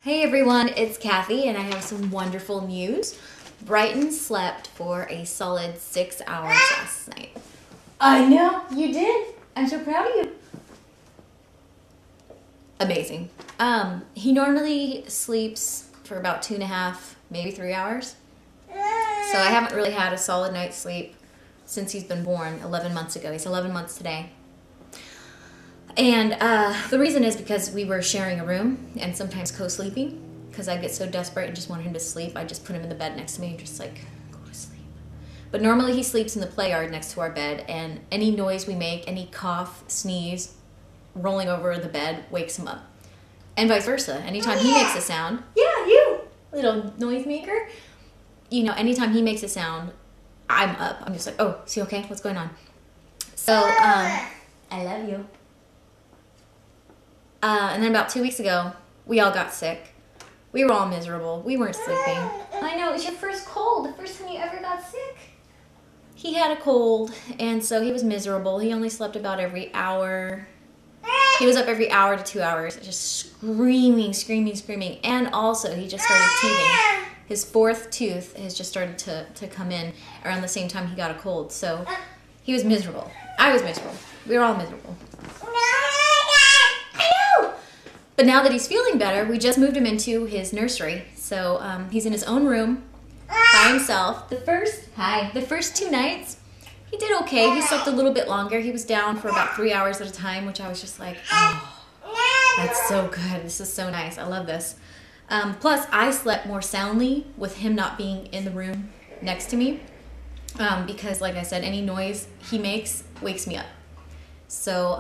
Hey everyone, it's Kathy and I have some wonderful news. Brighton slept for a solid 6 hours last night. I know, you did. I'm so proud of you. Amazing. He normally sleeps for about 2.5, maybe 3 hours. So I haven't really had a solid night's sleep since he's been born 11 months ago. He's 11 months today. And the reason is because we were sharing a room and sometimes co-sleeping because I get so desperate and just want him to sleep. I just put him in the bed next to me and just like, go to sleep. But normally he sleeps in the play yard next to our bed, and any noise we make, any cough, sneeze, rolling over the bed wakes him up. And vice versa. Anytime he makes a sound, yeah, you little noise maker, you know, anytime he makes a sound, I'm up. I'm just like, oh, is he okay? What's going on? So, I love you. And then about 2 weeks ago, we all got sick. We were all miserable. We weren't sleeping. I know, it was your first cold, the first time you ever got sick. He had a cold, and so he was miserable. He only slept about every hour. He was up every hour to 2 hours, just screaming, screaming, screaming. And also, he just started teething. His fourth tooth has just started to come in around the same time he got a cold. So he was miserable. I was miserable. We were all miserable. But now that he's feeling better, we just moved him into his nursery. So he's in his own room by himself. The first 2 nights, he did okay. He slept a little bit longer. He was down for about 3 hours at a time, which I was just like, oh, that's so good. This is so nice. I love this. Plus, I slept more soundly with him not being in the room next to me because, like I said, any noise he makes wakes me up. So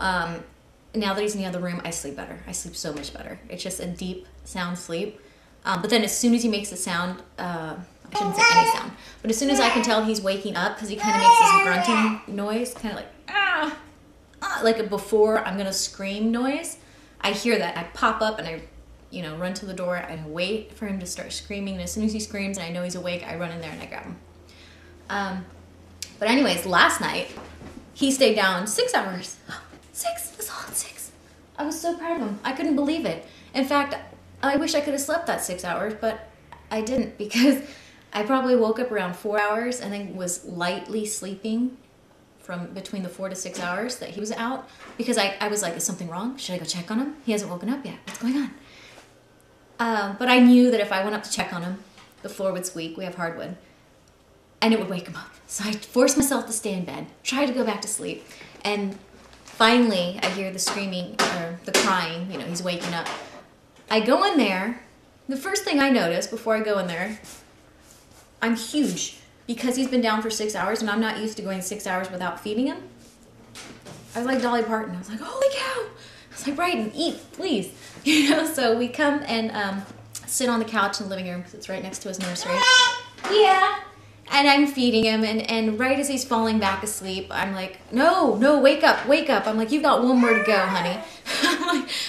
now that he's in the other room, I sleep better. I sleep so much better. It's just a deep, sound sleep. But then as soon as he makes a sound, I shouldn't say any sound, but as soon as I can tell he's waking up, because he kind of makes this grunting noise, kind of like, like a before I'm going to scream noise, I hear that. I pop up and I run to the door and I wait for him to start screaming. And as soon as he screams and I know he's awake, I run in there and I grab him. But anyways, last night, he stayed down 6 hours. 6, a solid 6. I was so proud of him. I couldn't believe it. In fact, I wish I could have slept that 6 hours, but I didn't because I probably woke up around 4 hours and then was lightly sleeping from between the 4 to 6 hours that he was out because I was like, is something wrong? Should I go check on him? He hasn't woken up yet. What's going on? But I knew that if I went up to check on him, the floor would squeak. We have hardwood. And it would wake him up. So I forced myself to stay in bed, try to go back to sleep, and finally, I hear the screaming, or the crying, he's waking up. I go in there. The first thing I notice before I go in there, I'm huge because he's been down for 6 hours and I'm not used to going 6 hours without feeding him. I was like Dolly Parton. I was like, holy cow. I was like, Brighton, eat, please. So we come and sit on the couch in the living room because it's right next to his nursery. Yeah. And I'm feeding him, and right as he's falling back asleep, I'm like, no, wake up, wake up. I'm like, you've got one more to go, honey.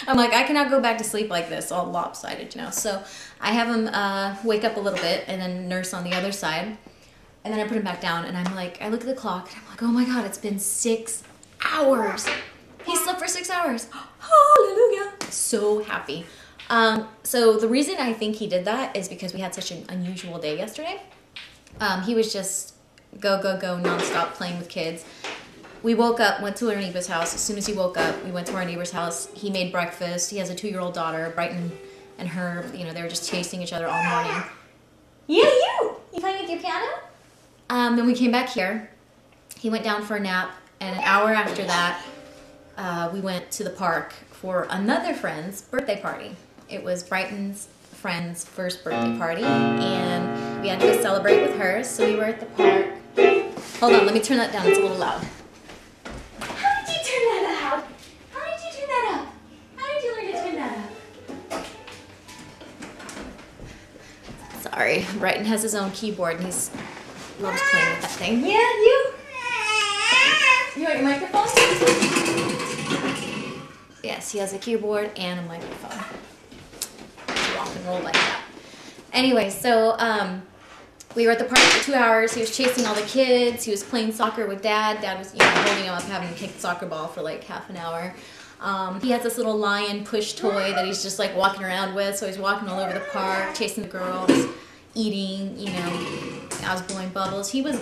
I'm like, I cannot go back to sleep like this, all lopsided, So I have him wake up a little bit and then nurse on the other side. And then I put him back down, and I'm like, I look at the clock, and I'm like, oh my God, it's been 6 hours. He slept for 6 hours. Hallelujah. So happy. So the reason I think he did that is because we had such an unusual day yesterday. He was just go, nonstop playing with kids. We woke up, went to our neighbor's house. As soon as he woke up, we went to our neighbor's house. He made breakfast. He has a 2-year-old daughter, Brighton, and her, they were just chasing each other all morning. Yeah, you playing with your piano? Then we came back here. He went down for a nap, and an hour after that, we went to the park for another friend's birthday party. It was Brighton's friend's first birthday party, and we had to go celebrate with her, so we were at the park. Hold on, let me turn that down, it's a little loud. How did you turn that out? How did you turn that up? How did you learn to turn that up? Sorry, Brighton has his own keyboard and he's loves playing with that thing. Yeah, you want your microphone? Yes, he has a keyboard and a microphone. Rock and roll like that. Anyway, so we were at the park for 2 hours. He was chasing all the kids. He was playing soccer with Dad. Dad was holding him up, having him kick the soccer ball for like half an hour. He has this little lion push toy that he's just like walking around with. So he's walking all over the park, chasing the girls, eating, you know. I was blowing bubbles. He was,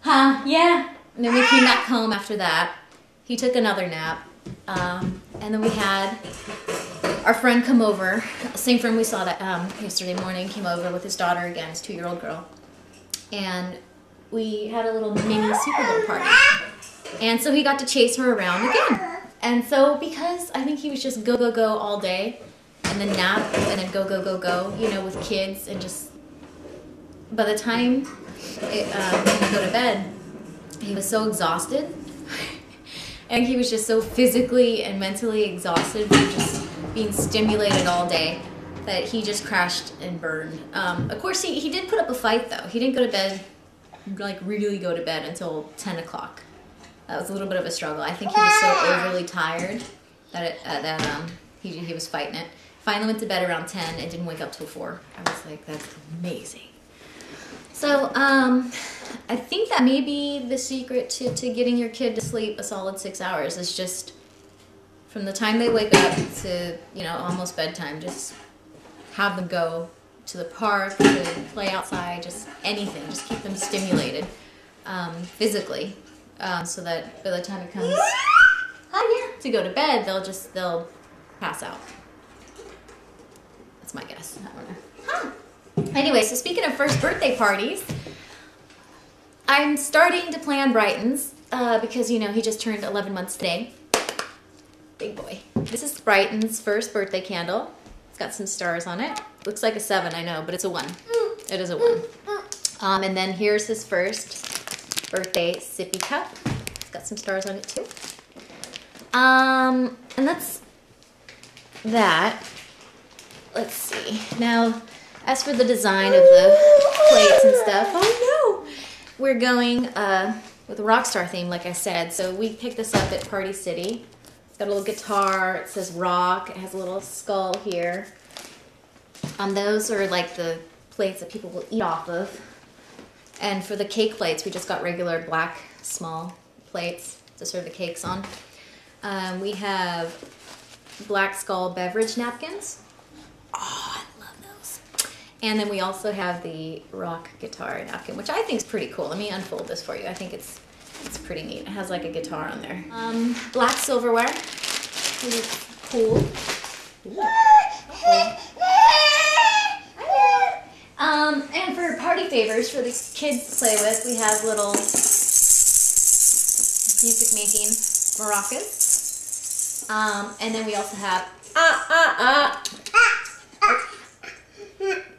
huh? Yeah. And then we came back home after that. He took another nap. And then we had our friend come over. Same friend we saw that yesterday morning came over with his daughter again, his 2-year-old girl. And we had a little mini Super Bowl party. And so he got to chase her around again. And so because I think he was just go, go, go all day, and then nap, and then go, go, go, go, you know, with kids, and just, by the time he would go to bed, he was so exhausted. And he was just so physically and mentally exhausted from just being stimulated all day that he just crashed and burned. Of course, he did put up a fight, though. He didn't go to bed, like really go to bed until 10 o'clock. That was a little bit of a struggle. I think he was so overly tired that he was fighting it. Finally went to bed around 10 and didn't wake up till 4. I was like, that's amazing. So I think that may be the secret to getting your kid to sleep a solid 6 hours is just from the time they wake up to, you know, almost bedtime, just have them go to the park, to play outside, just anything. Just keep them stimulated physically so that by the time it comes to go to bed, they'll pass out. That's my guess. I don't know. Huh. Anyway, so speaking of first birthday parties, I'm starting to plan Brighton's because, you know, he just turned 11 months today. Big boy. This is Brighton's first birthday candle. It's got some stars on it. Looks like a 7, I know, but it's a 1. It is a 1. And then here's his first birthday sippy cup. It's got some stars on it too. And that's that. Let's see. Now, as for the design of the plates and stuff, oh no! We're going with a Rockstar theme, like I said. So we picked this up at Party City. It's got a little guitar. It says rock. It has a little skull here. Those are like the plates that people will eat off of. And for the cake plates, we just got regular black small plates to serve the cakes on. We have black skull beverage napkins. Oh, I love those. And then we also have the rock guitar napkin, which I think is pretty cool. Let me unfold this for you. I think it's pretty neat. It has like a guitar on there. Black silverware. Really cool. And for party favors for the kids to play with, we have little music making maracas. And then we also have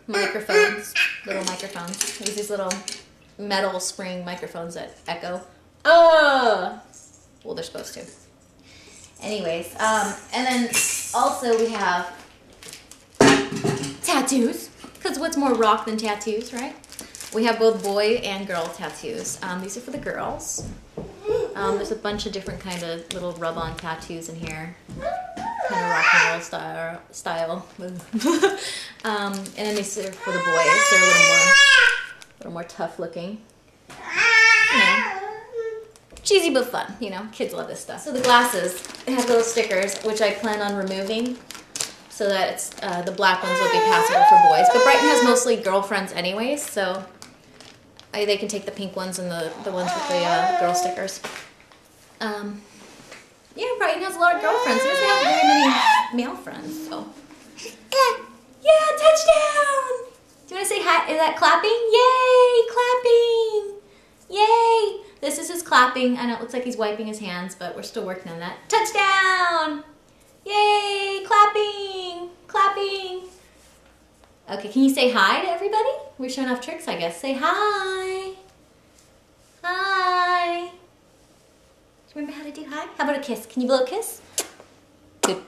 microphones, little microphones. There's these little metal spring microphones that echo. Well, they're supposed to. Anyways, and then also we have tattoos, because what's more rock than tattoos, right? We have both boy and girl tattoos. These are for the girls. There's a bunch of different kind of little rub-on tattoos in here. Kind of rock and roll style. And then these are for the boys. They're a little more tough looking. You know, cheesy but fun. You know, kids love this stuff. So the glasses, they have little stickers, which I plan on removing, so that it's the black ones will be passable for boys. But Brighton has mostly girlfriends anyways, so they can take the pink ones and the ones with the girl stickers. Yeah, Brighton has a lot of girlfriends. He doesn't have very many male friends, so. Yeah, touchdown! Do you want to say hi? Is that clapping? Yay, clapping! Yay! This is his clapping. I know it looks like he's wiping his hands, but we're still working on that. Touchdown! Yay, clapping! Clapping! Okay, can you say hi to everybody? We're showing off tricks, I guess. Say hi! Hi! Remember how to do hi? How about a kiss? Can you blow a kiss? Good.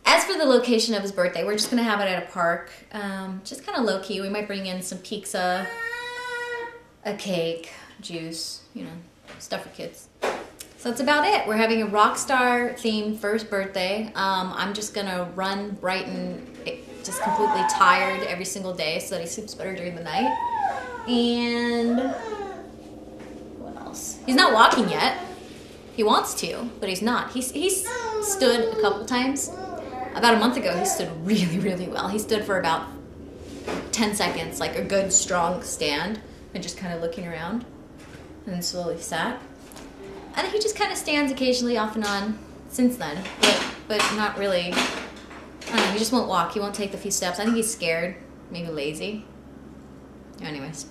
As for the location of his birthday, we're just going to have it at a park. Just kind of low-key. We might bring in some pizza, a cake, juice, you know, stuff for kids. So that's about it. We're having a Rockstar themed first birthday. I'm just going to run Brighton just completely tired every single day so that he sleeps better during the night. And what else? He's not walking yet. He wants to, but he's not. He's stood a couple times. About a month ago, he stood really, really well. He stood for about 10 seconds, like a good, strong stand, and just kind of looking around, and then slowly sat. And he just kind of stands occasionally off and on since then, but not really. I don't know, he just won't walk. He won't take the few steps. I think he's scared, maybe lazy. Anyways,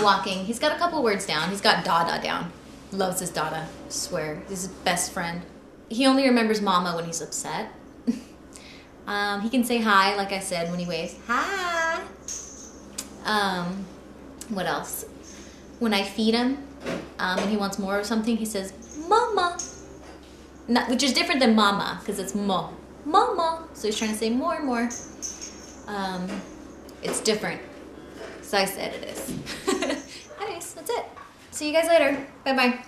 walking. He's got a couple words down. He's got Dada down. Loves his Dada. Swear. He's his best friend. He only remembers Mama when he's upset. He can say hi, like I said, when he waves. Hi! What else? When I feed him, and he wants more of something, he says, Mama! Which is different than Mama, because it's Mo. Mama! So he's trying to say more and more. It's different. So I said it is. Anyways, that's it. See you guys later. Bye-bye.